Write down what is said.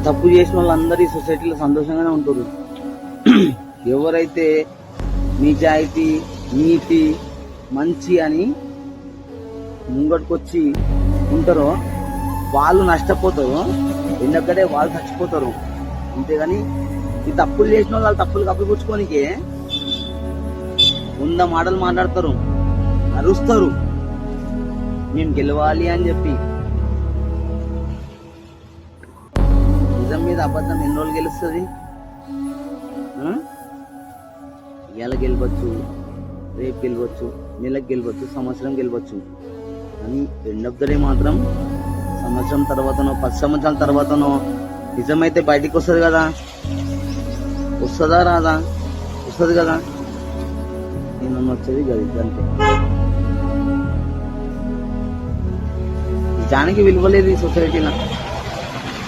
తప్పు చేసిన వాళ్ళందరూ ఈ సొసైటీలో సంతోషంగానే ఉంటారు. ఎవరైతే నిజాయితీ, నీతి, మంచి అని ముంగట్టుకొచ్చి ఉంటారో వాళ్ళు నష్టపోతారు, ఎందుకంటే వాళ్ళు చచ్చిపోతారు. అంతేగాని ఈ తప్పులు చేసిన వాళ్ళు తప్పులు కప్పిపుచ్చుకోనికే 100 మాటలు మాట్లాడతారు, అరుస్తారు మేము గెలవాలి అని చెప్పి. నిజం మీద అబద్ధం ఎన్ని రోజులు గెలుస్తుంది? ఇవాళ గెలవచ్చు, రేపు గెలవచ్చు, నెలకు గెలవచ్చు, సంవత్సరం గెలవచ్చు. కానీ ఎండ్ ఆఫ్ ద డే మాత్రం సంవత్సరం తర్వాతనో 10 సంవత్సరాల తర్వాతనో నిజమైతే బయటికి వస్తుంది కదా. వస్తుందా రాదా? వస్తుంది కదా. నేను వచ్చేది కదా అంతే. జానికి విలువలేదు ఈ సొసైటీలో.